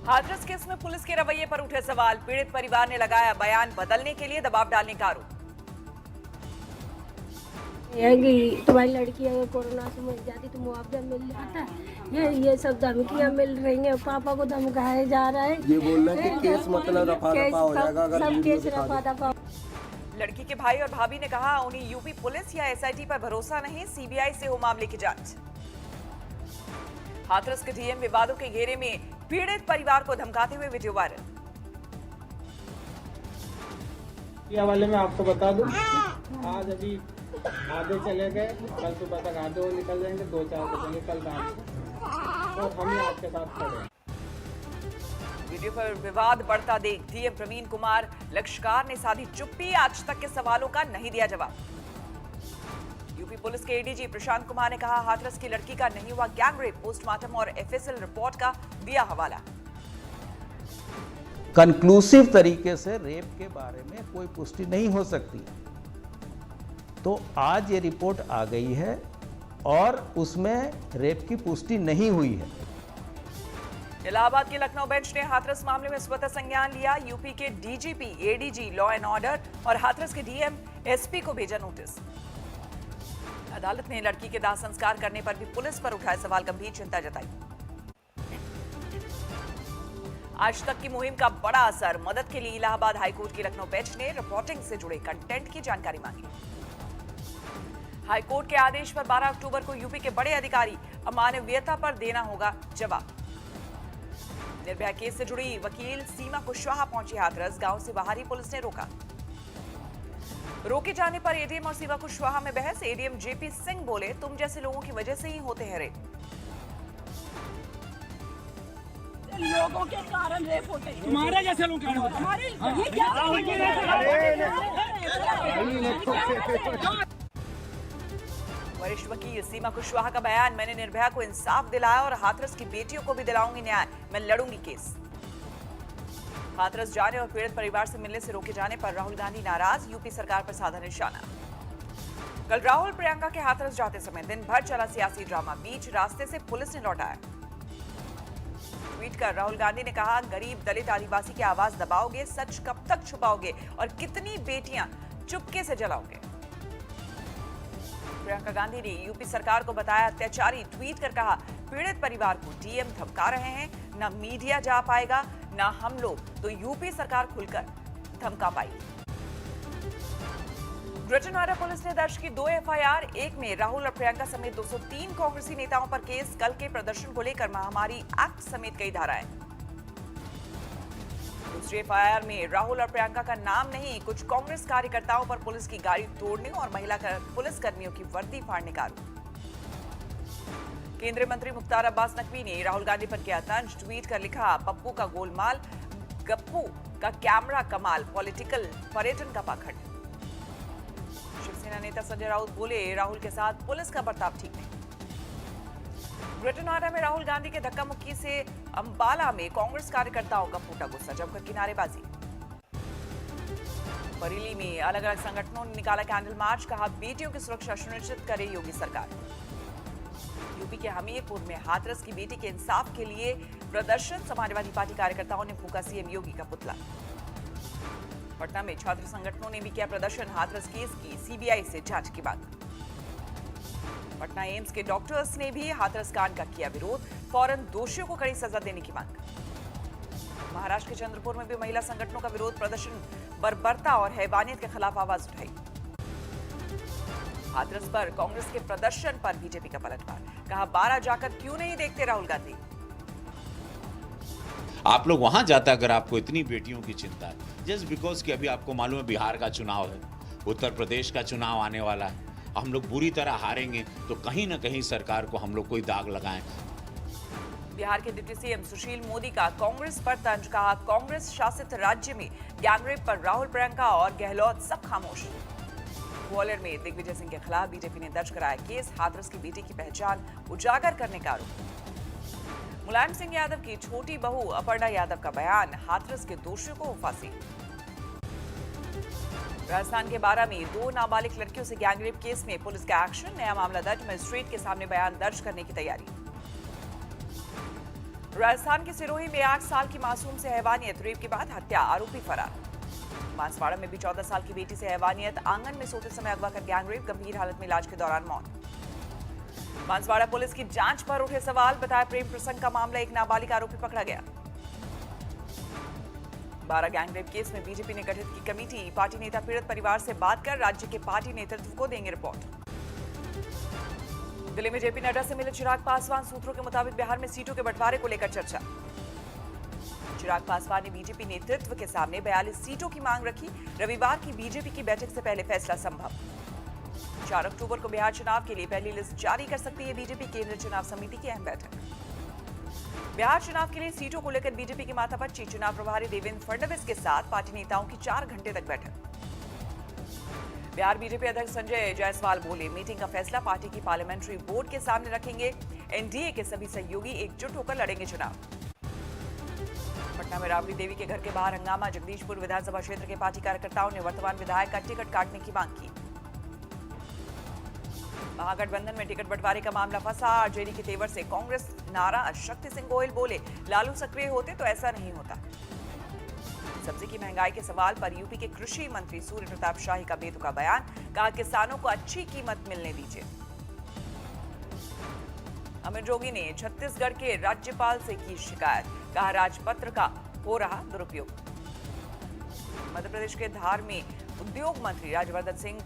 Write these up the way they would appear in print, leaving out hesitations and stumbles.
Hathras case में police के रवैये पर उठे सवाल। पीड़ित परिवार ने लगाया बयान बदलने के लिए दबाव डालने का आरोप। तुम्हारी लड़की अगर कोरोना से मर जाती तो मुआवजा मिल जाता। ये सब धमकियां मिल रही हैं, पापा को धमकाया जा रहा है। ये बोल रहे हैं कि केस मतलब रफा दफा हो जाएगा अगर सब केस रफा दफा। लड़की के भाई और भाभी ने कहा उन्हें यूपी पुलिस या एसआईटी पर भरोसा नहीं, सीबीआई से हो मामले की जांच। हाथरस के डीएम विवादों के घेरे में, पीड़ित परिवार को धमकाते हुए वीडियो वायरल। ये हवाले में आपको बता दूं, आज अभी आधे चले गए, कल सुबह तक आधे वो निकल जाएंगे, 2-4 बजेंगे कल रात तो हम ही आपके साथ खड़े हैं। वीडियो पर विवाद बढ़ता देख डीएम प्रवीण कुमार लक्षकार ने साधी चुप्पी, आज तक के सवालों का नहीं दिया जवाब। यूपी पुलिस के एडीजी प्रशांत कुमार ने कहा हाथरस की लड़की का नहीं हुआ गैंग रेप, पोस्टमार्टम और एफएसएल रिपोर्ट का दिया हवाला। कंक्लूसिव तरीके से रेप के बारे में कोई पुष्टि नहीं हो सकती, तो आज ये रिपोर्ट आ गई है और उसमें रेप की पुष्टि नहीं हुई है। इलाहाबाद के लखनऊ बेंच ने हाथरस मामले में स्वतः संज्ञान लिया। यूपी के DGP, ADG, law and order और हाथरस के डीएम, एसपी को भेजा नोटिस। अदालत ने लड़की के दाह संस्कार करने पर भी पुलिस पर उठाए सवाल, गंभीर चिंता जताई। आज तक की मुहिम का बड़ा असर, मदद के लिए इलाहाबाद हाईकोर्ट की लखनऊ बेंच ने रिपोर्टिंग से जुड़े कंटेंट की जानकारी मांगी। हाईकोर्ट के आदेश पर 12 अक्टूबर को यूपी के बड़े अधिकारी अमानवीयता पर देना होगा जवाब। निर्भया केस से जुड़ी वकील सीमा कुशवाहा पहुंची हाथरस, गांव से बाहर ही पुलिस ने रोका। रोके जाने पर एडीएम और सीमा कुशवाहा में बहस। एडीएम जेपी सिंह बोले तुम जैसे लोगों की वजह से ही होते हैं रेप। लोगों के कारण रेप होते हैं, तुम्हारे जैसे लोग कारण होते हैं। वरिष्ठ वकील सीमा कुशवाहा का बयान, मैंने निर्भया को इंसाफ दिलाया और हाथरस की बेटियों को भी दिलाऊंगी न्याय, मैं लड़ूंगी केस। हाथरस जाने और पीड़ित परिवार से मिलने से रोके जाने पर राहुल गांधी नाराज, यूपी सरकार पर साधा निशाना। कल राहुल प्रियंका के हाथरस जाते समय दिन भर चला सियासी ड्रामा, बीच रास्ते से पुलिस ने लौटाया। ट्वीट कर राहुल गांधी ने कहा गरीब दलित आदिवासी की आवाज दबाओगे, सच कब तक छुपाओगे और कितनी बेटियां चुपके से जलाओगे। प्रियंका गांधी ने यूपी सरकार को बताया अत्याचारी, ट्वीट कर कहा पीड़ित परिवार को डीएम धमका रहे हैं, ना मीडिया जा पाएगा ना हम लोग, तो यूपी सरकार खुलकर धमका पाएगी। ग्रेटर नोएडा पुलिस ने दर्ज की 2 एफआईआर, एक में राहुल और प्रियंका समेत 203 कांग्रेसी नेताओं पर केस, कल के प्रदर्शन को लेकर महामारी एक्ट समेत कई धाराएं। दूसरी एफआईआर में राहुल और प्रियंका का नाम नहीं, कुछ कांग्रेस कार्यकर्ताओं पर पुलिस की गाड़ी तोड़ने और महिला पुलिस कर्मियों की वर्दी फाड़ने का आरोप। केंद्रीय मंत्री मुख्तार अब्बास नकवी ने राहुल गांधी पर किया तंज, ट्वीट कर लिखा पप्पू का गोलमाल, गप्पू का कैमरा कमाल, पॉलिटिकल पर्यटन का पाखंड। शिवसेना नेता संजय राउत बोले राहुल के साथ पुलिस का बर्ताव ठीक नहीं। ग्रेटर नोएडा में राहुल गांधी के धक्का मुक्की से अंबाला में कांग्रेस कार्यकर्ताओं का फूटा गुस्सा, जमकर किनारेबाजी। बरेली में अलग अलग संगठनों ने निकाला कैंडल मार्च, कहा बेटियों की सुरक्षा सुनिश्चित करे योगी सरकार। यूपी के हमीरपुर में हाथरस की बेटी के इंसाफ के लिए प्रदर्शन, समाजवादी पार्टी कार्यकर्ताओं ने फूका सीएम योगी का पुतला। पटना में छात्र संगठनों ने भी किया प्रदर्शन, हाथरस केस की सीबीआई से जांच की मांग। पटना एम्स के डॉक्टर्स ने भी हाथरस कांड का किया विरोध, फौरन दोषियों को कड़ी सजा देने की मांग। महाराष्ट्र के चंद्रपुर में भी महिला संगठनों का विरोध प्रदर्शन, बर्बरता और हैवानियत के खिलाफ आवाज उठाई। हाथरस पर कांग्रेस के प्रदर्शन पर बीजेपी का पलटवार, कहा 12 जाकर क्यों नहीं देखते राहुल गांधी। आप लोग वहां जाता अगर आपको इतनी बेटियों की चिंता है, जस्ट बिकॉज कि अभी आपको मालूम है बिहार का चुनाव है, उत्तर प्रदेश का चुनाव आने वाला है, हम लोग बुरी तरह हारेंगे तो कहीं ना कहीं सरकार को हम लोग कोई दाग लगाएं। बिहार के डिप्टी सीएम सुशील मोदी का कांग्रेस पर तंज, कहा कांग्रेस शासित राज्य में गैंगरेप पर राहुल, प्रियंका और गहलोत सब खामोश। ग्वालियर में दिग्विजय सिंह के खिलाफ बीजेपी ने दर्ज कराया केस, हाथरस की बेटी की पहचान उजागर करने का आरोप। मुलायम सिंह यादव की छोटी बहू अपर्णा यादव का बयान, हाथरस के दोषियों को फांसी। राजस्थान के 12 में 2 नाबालिग लड़कियों से गैंगरेप केस में पुलिस का एक्शन, नया मामला दर्ज, मजिस्ट्रेट के सामने बयान दर्ज करने की तैयारी। राजस्थान के सिरोही में 8 साल की मासूम से हैवानियत, रेप के बाद हत्या, आरोपी फरार। बांसवाड़ा में भी 14 साल की बेटी से हैवानियत, आंगन में सोते समय अगवा कर गैंगरेप, गंभीर हालत में इलाज के दौरान मौत। बांसवाड़ा पुलिस की जांच पर उठे सवाल, बताया प्रेम प्रसंग का मामला, एक नाबालिग आरोपी पकड़ा गया। 12 गैंगरेप केस में बीजेपी ने गठित की कमेटी, पार्टी नेता पीड़ित परिवार से बात कर राज्य के पार्टी नेतृत्व को देंगे रिपोर्ट। दिल्ली में जेपी नड्डा से मिले चिराग पासवान, सूत्रों के मुताबिक बिहार में सीटों के बंटवारे को लेकर चर्चा। चिराग पासवान ने बीजेपी नेतृत्व के सामने 42 सीटों की मांग रखी, रविवार की बीजेपी की बैठक से पहले फैसला संभव। 4 अक्टूबर को बिहार चुनाव के लिए पहली लिस्ट जारी कर सकती है बीजेपी, केंद्रीय चुनाव समिति की अहम बैठक। बिहार चुनाव के लिए सीटों को लेकर बीजेपी की माथापच्ची, चुनाव प्रभारी देवेंद्र फडणवीस के साथ पार्टी नेताओं की 4 घंटे तक बैठक। बिहार बीजेपी अध्यक्ष संजय जायसवाल बोले, मीटिंग का फैसला पार्टी की पार्लियामेंट्री बोर्ड के सामने रखेंगे, एनडीए के सभी सहयोगी एकजुट होकर लड़ेंगे चुनाव। पटना में राबड़ी देवी के घर के बाहर हंगामा, जगदीशपुर विधानसभा क्षेत्र के पार्टी कार्यकर्ताओं ने वर्तमान विधायक का टिकट काटने की मांग की। महागठबंधन में टिकट बंटवारे का मामला फंसा, आरजेडी के तेवर से कांग्रेस नाराज, शक्ति सिंह गोयल बोले, लालू सक्रिय होते तो ऐसा नहीं होता। सब्जी की महंगाई के सवाल पर यूपी के कृषि मंत्री सूर्य प्रताप शाही का बेतुका बयान, कहा किसानों को अच्छी कीमत मिलने दीजिए। अमित जोगी ने छत्तीसगढ़ के राज्यपाल से की शिकायत, कहा राजपत्र का हो रहा दुरुपयोग। मध्य प्रदेश के धार में उद्योग मंत्री राज्यवर्धन सिंह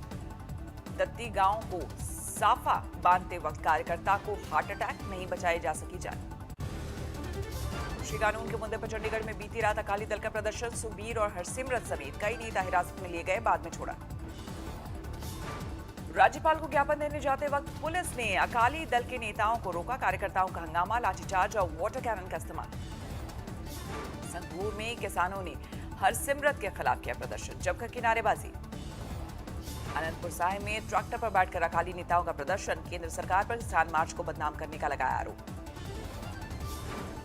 दत्ती गांव को साफा बांधते वक्त कार्यकर्ता को हार्ट अटैक, नहीं बचाई जा सकी जान। कृषि कानून के मुद्दे पर चंडीगढ़ में बीती रात अकाली दल का प्रदर्शन, सुखबीर और हरसिमरत समेत कई नेता हिरासत में लिए गए, बाद में छोड़ा। राज्यपाल को ज्ञापन देने जाते वक्त पुलिस ने अकाली दल के नेताओं को रोका, कार्यकर्ताओं का हंगामा, लाठीचार्ज और वाटर कैनन का इस्तेमाल। संगरूर में किसानों ने हरसिमरत के खिलाफ किया प्रदर्शन, जमकर की नारेबाजी। अनंतपुर साहिब में ट्रैक्टर पर बैठकर अकाली नेताओं का प्रदर्शन, केंद्र सरकार पर किसान मार्च को बदनाम करने का लगाया आरोप।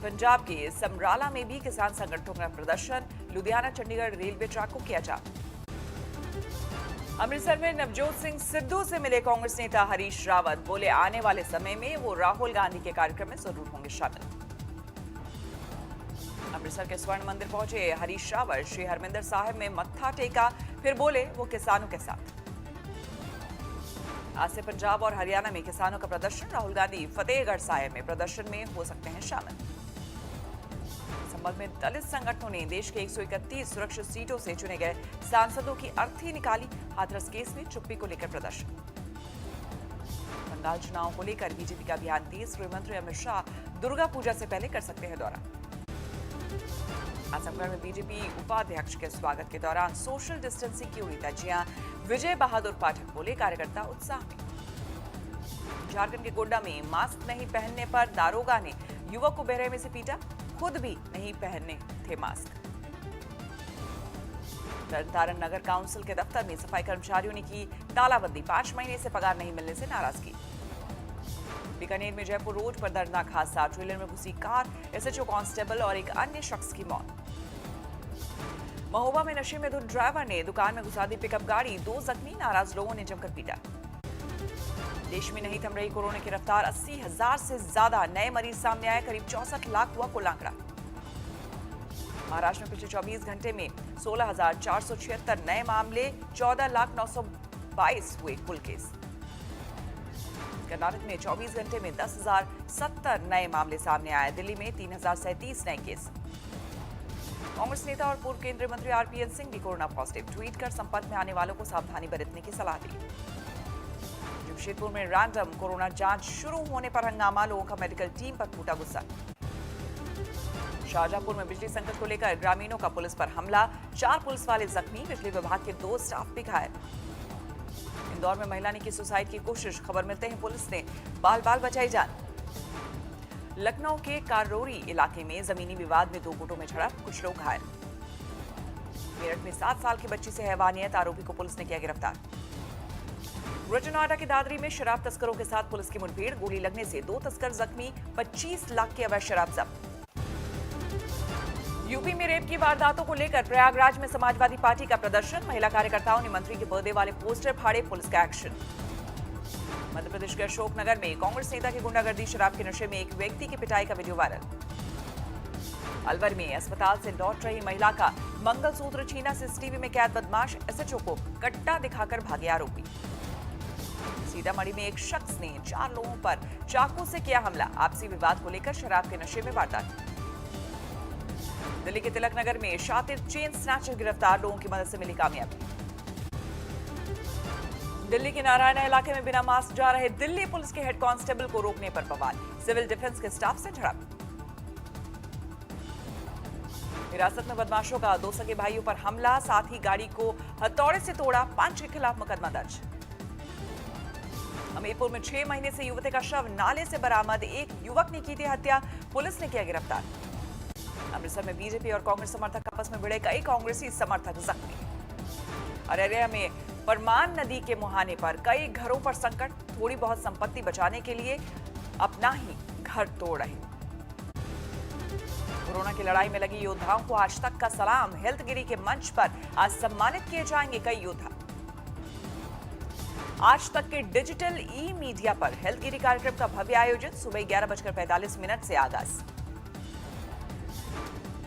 पंजाब के समराला में भी किसान संगठनों का प्रदर्शन, लुधियाना चंडीगढ़ रेलवे ट्रैक को किया जाम। अमृतसर में नवजोत सिंह सिद्धू से मिले कांग्रेस नेता हरीश रावत, बोले आने वाले समय में वो राहुल गांधी के कार्यक्रम में जरूर होंगे शामिल। अमृतसर के स्वर्ण मंदिर पहुंचे हरीश रावत, श्री हरमिंदर साहिब में मत्था टेका, फिर बोले वो किसानों के साथ। आज से पंजाब और हरियाणा में किसानों का प्रदर्शन, राहुल गांधी फतेहगढ़ साहिब में प्रदर्शन में हो सकते हैं शामिल। संभल में दलित संगठनों ने देश के 131 सुरक्षित सीटों से चुने गए सांसदों की अर्थी निकाली, हाथरस केस में चुप्पी को लेकर प्रदर्शन। बंगाल चुनाव को लेकर बीजेपी का अभियान तेज, गृह मंत्री अमित शाह दुर्गा पूजा से पहले कर सकते हैं दौरा। आजमगढ़ में बीजेपी उपाध्यक्ष के स्वागत के दौरान सोशल डिस्टेंसिंग की उड़ी धज्जियां, विजय बहादुर पाठक बोले कार्यकर्ता उत्साह में। झारखंड के गोड्डा में मास्क नहीं पहनने पर दारोगा ने युवक को बेरहमी से पीटा, खुद भी नहीं पहनने थे मास्क। तरनतारन नगर काउंसिल के दफ्तर में सफाई कर्मचारियों ने की तालाबंदी, 5 महीने से पगार नहीं मिलने से नाराजगी। बीकानेर में जयपुर रोड पर दर्दनाक हादसा, ट्रेलर में घुसी कार, एसएचओ कांस्टेबल और एक अन्य शख्स की मौत। महोबा में नशे में धुत ड्राइवर ने दुकान में घुसा दी पिकअप गाड़ी, 2 जख्मी, नाराज लोगों ने जमकर पीटा। देश में नहीं थम रही कोरोना की रफ्तार, 80,000 से ज्यादा नए मरीज सामने आए, करीब 64 लाख हुआ कुल आंकड़ा। महाराष्ट्र में पिछले 24 घंटे में 16,476 नए मामले, 14,922 हुए कुल केस। कर्नाटक में 24 घंटे में 10,070 नए मामले सामने आए, दिल्ली में 3,037 नए केस। कांग्रेस नेता और पूर्व केंद्रीय मंत्री आरपीएन सिंह भी कोरोना पॉजिटिव, ट्वीट कर संपर्क में आने वालों को सावधानी बरतने की सलाह दी। जमशेदपुर में रैंडम कोरोना जांच शुरू होने पर हंगामा, लोगों का मेडिकल टीम पर फूटा गुस्सा। शाहजहांपुर में बिजली संकट को लेकर ग्रामीणों का पुलिस पर हमला, 4 पुलिस वाले जख्मी, बिजली विभाग के 2 स्टाफ भी घायल। इंदौर में महिला ने की सुसाइड की कोशिश, खबर मिलते ही पुलिस ने बाल बाल बचाई जान। लखनऊ के कारोरी इलाके में जमीनी विवाद में 2 गुटों में झड़प, कुछ लोग घायल। मेरठ में 7 साल की बच्ची से हैवानियत, आरोपी को पुलिस ने किया गिरफ्तार। ग्रेटर नोएडा की दादरी में शराब तस्करों के साथ पुलिस की मुठभेड़, गोली लगने से 2 तस्कर जख्मी, 25 लाख की अवैध शराब जब्त। यूपी में रेप की वारदातों को लेकर प्रयागराज में समाजवादी पार्टी का प्रदर्शन, महिला कार्यकर्ताओं ने मंत्री के बर्थडे वाले पोस्टर फाड़े, पुलिस का एक्शन। मध्य प्रदेश के अशोकनगर में कांग्रेस नेता की गुंडागर्दी, शराब के नशे में एक व्यक्ति की पिटाई का वीडियो वायरल। अलवर में अस्पताल से लौट रही महिला का मंगलसूत्र छीना, सीसीटीवी में कैद बदमाश एसएचओ को कट्टा दिखाकर भागे आरोपी। सीतामढ़ी में एक शख्स ने 4 लोगों पर चाकू से किया हमला, आपसी विवाद को लेकर शराब के नशे में वारदात। दिल्ली के तिलक नगर में शातिर चेन स्नैचर गिरफ्तार, लोगों की मदद से मिली कामयाबी। दिल्ली के नारायणा इलाके में बिना मास्क जा रहे दिल्ली पुलिस के हेड कांस्टेबल को रोकने पर बवाल, सिविल डिफेंस के स्टाफ से झड़प। हिरासत में बदमाशों का 2 सगे भाइयों पर हमला, साथ ही गाड़ी को हथौड़े से तोड़ा, 5 के खिलाफ मुकदमा दर्ज। हमीरपुर में 6 महीने से युवती का शव नाले से बरामद, एक युवक ने की थी हत्या, पुलिस ने किया गिरफ्तार। अमृतसर में बीजेपी और कांग्रेस समर्थक आपस में भिड़े, कई कांग्रेसी समर्थक जख्मी। अररिया में परमान नदी के मुहाने पर कई घरों पर संकट, थोड़ी बहुत संपत्ति बचाने के लिए अपना ही घर तोड़ रहे। कोरोना की लड़ाई में लगी योद्धाओं को आज तक का सलाम, हेल्थगिरी के मंच पर आज सम्मानित किए जाएंगे कई योद्धा। आज तक के डिजिटल ई मीडिया पर हेल्थगिरी कार्यक्रम का भव्य आयोजन, सुबह 11:45 से आगाज।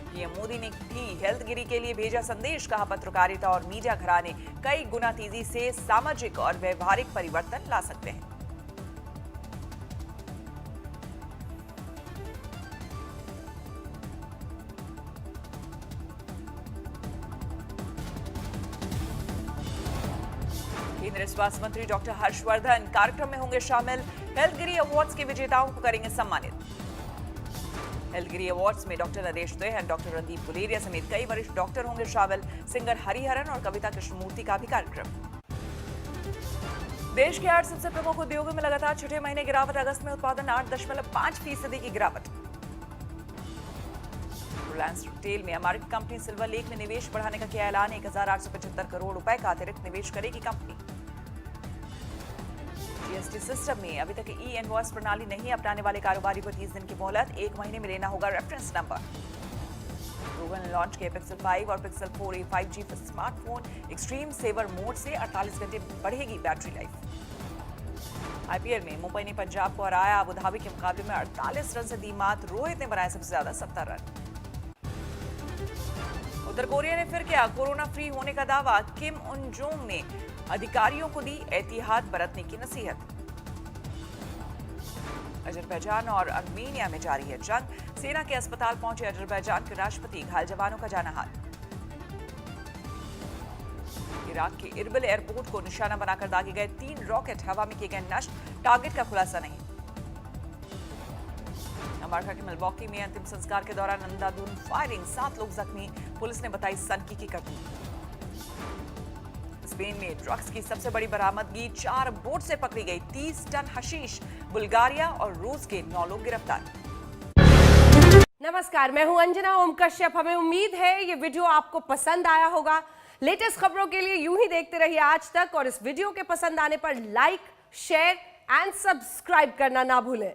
पीएम मोदी ने भी हेल्थगिरी के लिए भेजा संदेश, कहा पत्रकारिता और मीडिया घराने कई गुना तेजी से सामाजिक और व्यवहारिक परिवर्तन ला सकते हैं। केंद्रीय स्वास्थ्य मंत्री डॉक्टर हर्षवर्धन कार्यक्रम में होंगे शामिल, हेल्थगिरी अवार्ड्स के विजेताओं को करेंगे सम्मानित। हेल्थगिरी अवार्ड्स में डॉक्टर नरेश देहन, डॉक्टर रणदीप गुलेरिया समेत कई वरिष्ठ डॉक्टर होंगे शामिल, सिंगर हरिहरन और कविता कृष्णमूर्ति का भी कार्यक्रम। देश के 8 सबसे प्रमुख उद्योगों में लगातार 6ठे महीने गिरावट, अगस्त में उत्पादन 8.5% की गिरावट। रिलायंस रिटेल में अमेरिकी कंपनी सिल्वर लेक में निवेश बढ़ाने का किया ऐलान, 1875 करोड़ रुपए का अतिरिक्त निवेश करेगी कंपनी। जीएसटी सिस्टम में अभी तक ई इनवॉइस प्रणाली नहीं अपनाने वाले कारोबारी को 30 दिन की मोहलत, 1 महीने में लेना होगा रेफरेंस नंबर। गूगल ने लॉन्च किए पिक्सल 5 और Pixel 4a 5G for smartphone, extreme saver mode से 48 घंटे बढ़ेगी बैटरी लाइफ। आईपीएल में मुंबई ने पंजाब को हराया, अबू धाबी के मुकाबले में 48 रन से दी मात, रोहित ने बनाए सबसे ज्यादा 70 रन। उत्तर कोरिया ने फिर किया कोरोना फ्री होने का दावा, किम उन जोंग ने अधिकारियों को दी एहतियात बरतने की नसीहत। अजरबैजान और अर्मेनिया में जारी है जंग, सेना के अस्पताल पहुंचे अजरबैजान के राष्ट्रपति, घायल जवानों का जाना हाल। इराक के इरबिल एयरपोर्ट को निशाना बनाकर दागे गए 3 रॉकेट हवा में किए गए नष्ट, टारगेट का खुलासा नहीं। अमेरिका के मिल्वॉकी में अंतिम संस्कार के दौरान अंधाधुंध फायरिंग, 7 लोग जख्मी, पुलिस ने बताई सनकी की घटना। स्पेन में ड्रग्स की सबसे बड़ी बरामदगी, 4 बोट से पकड़ी गई 30 टन हशीश, बुल्गारिया और रूस के 9 लोग गिरफ्तार। नमस्कार, मैं हूं अंजना ओम कश्यप। हमें उम्मीद है ये वीडियो आपको पसंद आया होगा। लेटेस्ट खबरों के लिए यूं ही देखते रहिए आज तक, और इस वीडियो के पसंद आने पर लाइक, शेयर एंड सब्सक्राइब करना ना भूलें।